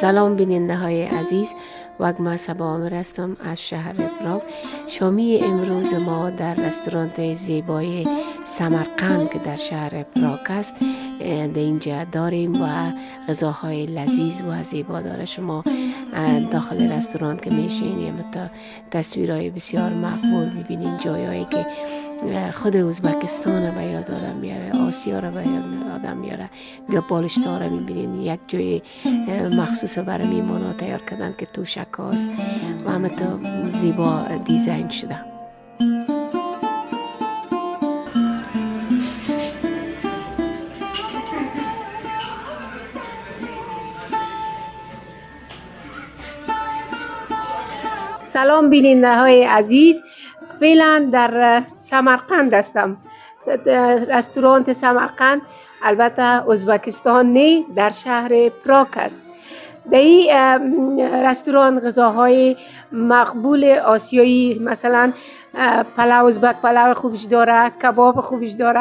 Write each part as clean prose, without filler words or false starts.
سلام بیننده های عزیز، وگما سبا عامر هستم از شهر پراگ. شامی امروز ما در رستوران زیبای سمرقند که در شهر پراگ است در اینجا داریم و غذاهای لذیذ و زیبا داره. شما داخل رستوران که میشینیم تصویرهای بسیار مقبول ببینین، جایهایی که خود ازبکستان به یاد آدم میاره، آسیا را به یاد آدم میاره. دیگه بالشتا را میبینین، یک جای مخصوص برای میمانا تیار کردن که تو شکاست و همه تو زیبا دیزاین شده. سلام بیننده های عزیز، فعلا در سمرقند هستم، رستوران سمرقند. البته ازبکستان نه، در شهر پراگ است. در این رستوران غذاهای مقبول آسیایی، مثلا پلاو ازبک پلاو خوبش داره، کباب خوبش داره،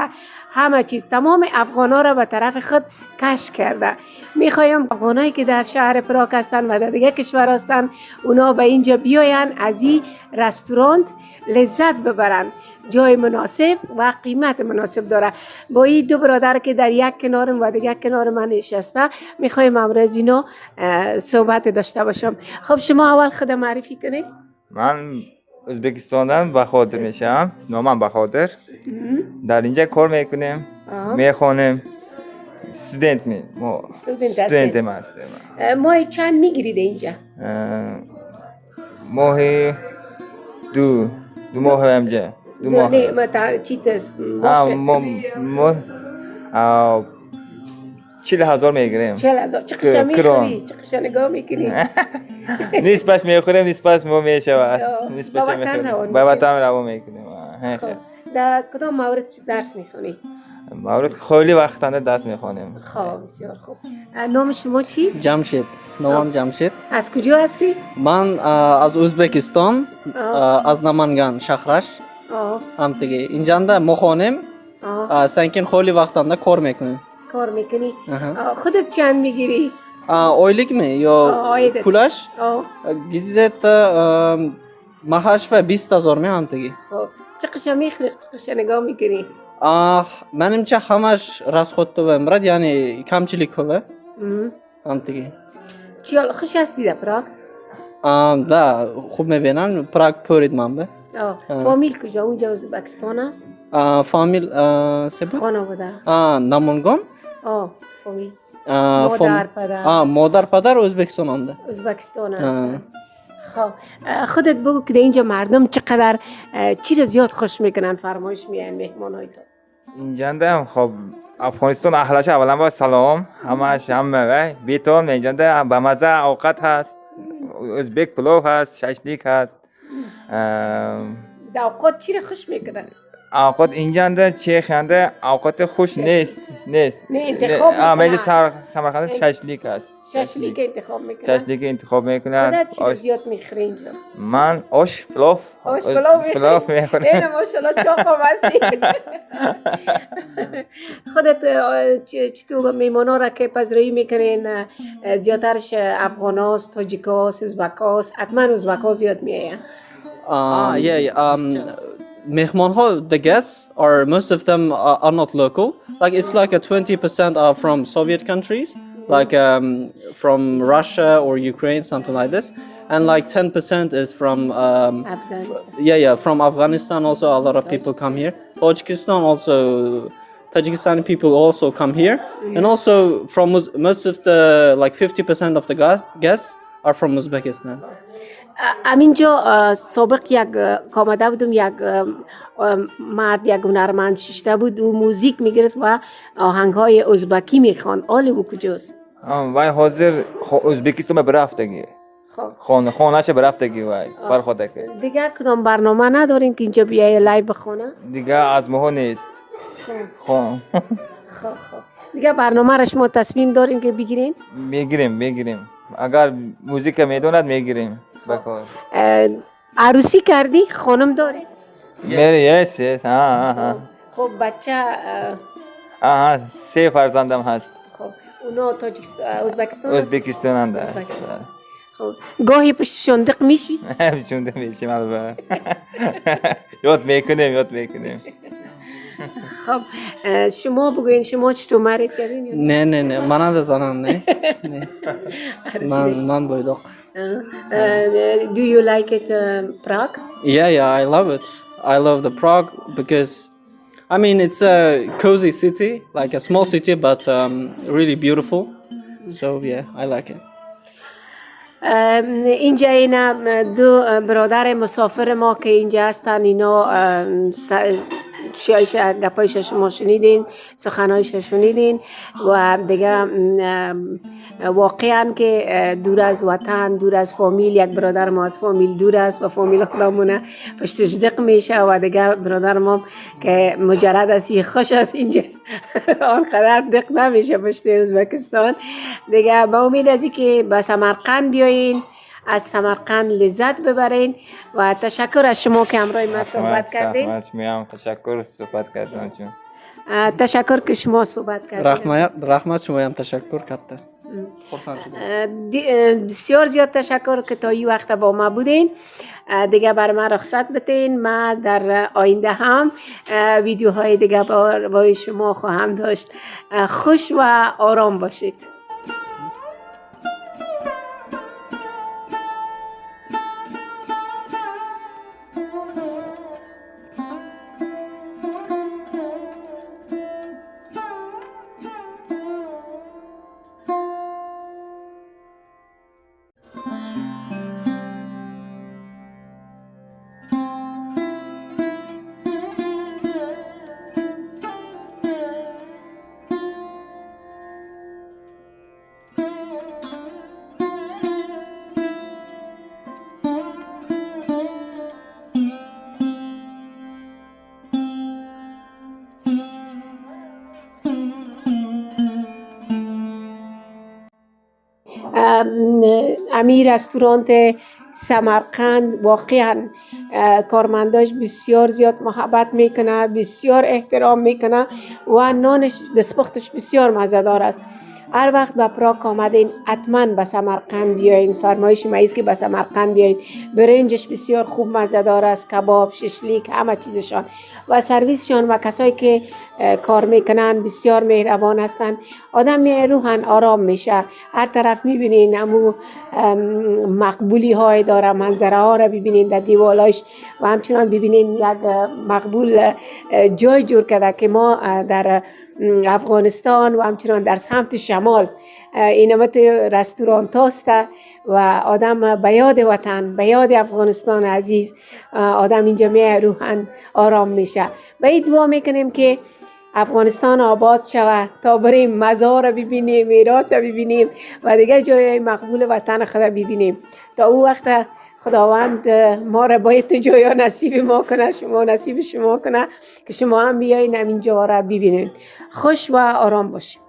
همه چیز. تمام افغانا را به طرف خود کش کرده. میخوایم افغانایی که در شهر پراگ هستن و در دیگه کشور هستن، اونا به اینجا بیاین، از این رستوران لذت ببرن. جای مناسب و قیمت مناسب داره. با این دو برادر که در یک کنارم و دیگه کنار من نشسته، میخوایم امروز اینا صحبت داشته باشم. خب شما اول خود معرفی کنید. من ازبکستانم، بخاطر میشم، نامم بخاطر. در اینجا کار میکنیم، میخوانیم. استودنت هستم. ماه چند میگیرید اینجا؟ ماهی دو ماه همجا. دو ماه. نه چی تست؟ 40,000 میگیریم. 40,000. چه قشنگ میخوری؟ چه قشنگ نگاه میکنی؟ نیست پس میخوریم، نیست پس ما میشود. نیست پس میخوریم. با وطن رو میکنیم. در کدام مورد درس میخونی؟ مورد خیلی وقتانه درس میخوانیم. خب بسیار خوب. نام شما چیست؟ جمشید. نامم جمشید. از کجا هستی؟ من از ازبکستان، از نامنگان شهرش. هم دیگه اینجا ما خونیم. سنکین خیلی وقتانه کار میکنیم. کار میکنی؟ خودت چند میگیری؟ اویلیک می یا پولش؟ گیدیت ماهش و 20,000 می هم دیگه. خب چه قشنگ میخوری؟ چه قشنگ نگاه میکنی؟ منم چه همش راست خود تو امرد، یعنی کمچیلی خوبه. هم دیگه. چیال خوش هستی در پراگ؟ نه خوب میبینن. پراگ پورید من به. فامیل کجا؟ اونجا ازبکستان است؟ فامیل سبب؟ خانواده. نامونگان؟ فامیل. مادر پدر. مادر پدر ازبکستان انده. ازبکستان است. خب خودت بگو که اینجا مردم چقدر چی رو زیاد خوش میکنن، فرمایش میان مهمانای تو؟ اینجا هم خب افغانستان اهلش اولا با سلام، همش همه بیتون اینجا به مزه اوقات هست. ازبک پلو هست، ششلیک هست. اوقات چی رو خوش میکنن؟ اوقات اینجا چه خنده اوقات خوش نیست. نه انتخاب میکنن. سمرقند ششلیک است. ششلیک انتخاب میکنن. ششلیک انتخاب میکنن. خودت چی رو زیاد میخوری اینجا؟ من آش پلو. آش پلو میخورم. نه ماشاءالله چاقم هستی. خودت چطور میمانا را که پذیرایی میکنین؟ زیادترش افغاناست، تاجیکاست، ازبکاست؟ حتما ازبکا زیاد میاین. مهمان ها, the guests are most of them are not local. Like it's like a 20% are from Soviet countries, like from Russia or Ukraine, something like this, and like 10% is from Afghanistan. From Afghanistan. Also, a lot of people come here. Tajikistan also. Tajikistani people also come here, and also from most of the like 50% of the guests are from Uzbekistan. همینجا سابق یک کامده بودم، یک مرد، یک هنرمند ششته بود و موزیک میگرفت و آهنگهای ازبکی میخوان. آلی او کجاست؟ وای حاضر ازبکستان برفتگی. خانه‌اش برفتگی وای برخوده که دیگه کدام برنامه ندارین که اینجا بیای لایو بخونه؟ دیگه از ماه نیست. خب دیگه برنامه را شما تصمیم دارین که بگیرین؟ میگیریم. اگر موزیک میدوند میگیریم. عروسی کردی؟ خانم داری؟ یس. خب بچه 3 فرزندم هست. خب اونا ازبکستان است؟ ازبکستان هم در ازبکستان. خب. گاهی پشتشان دق میشی؟ چون میشیم البته یاد میکنیم خب شما بگوین شما چطور مرید کردین؟ یا نه؟ نه من ندازنم نه نه من بایداق. Do you like it Prague? Yeah, I love it. I love the Prague because, I mean, it's a cozy city, like a small city, but really beautiful. So yeah, I like it. اینجا اینا دو برادر مسافر ما که اینجا هستن اینا شایش گپایش شما شنیدین، سخنایش شنیدین و دیگه واقعا که دور از وطن، دور از فامیل، یک برادر ما از فامیل دور است و فامیل خودمونه پشتش دق میشه و دیگه برادر ما که مجرد است خوش است اینجا آنقدر دق نمیشه پشت ازبکستان دیگه. با امید از که به سمرقند بیاین، از سمرقند لذت ببرین و تشکر از شما که همراه ما صحبت کردین. تشکر صحبت کردن چون تشکر که شما صحبت کردین. رحمت شما هم تشکر کردن. بسیار زیاد تشکر که تا این وقت با ما بودین. دیگه بر من رخصت بتین. ما در آینده هم ویدیوهای دیگه با شما خواهم داشت. خوش و آرام باشید. امیر رستوران سمرقند واقعا کارمنداش بسیار زیاد محبت میکنه، بسیار احترام میکنه و نانش دستپختش بسیار مزه‌دار است. هر وقت به پراگ آمدین حتما به سمرقند بیاین. فرمایش ما است که به سمرقند بیاین. برنجش بسیار خوب مزه‌دار است، کباب، ششلیک، همه چیزشان و سرویسشان و کسایی که کار میکنن بسیار مهربان هستند. آدم روحاً آرام میشه. هر طرف میبینین امو مقبولی های داره، منظره ها را ببینین در دیوالاش و همچنان ببینین یک مقبول جای جور کرده که ما در افغانستان و همچنان در سمت شمال اینمت رستوران هاست و آدم به یاد وطن، به یاد افغانستان عزیز آدم اینجا می روحاً آرام میشه. و این دعا میکنیم که افغانستان آباد شود تا بریم مزار ببینیم، هرات ببینیم و دیگه جای مقبول وطن خدا ببینیم. تا او وقت خداوند ما را باید تو جایا نصیب ما کنه، شما نصیب شما کنه که شما هم بیاین همین جا را ببینین. خوش و آرام باشید.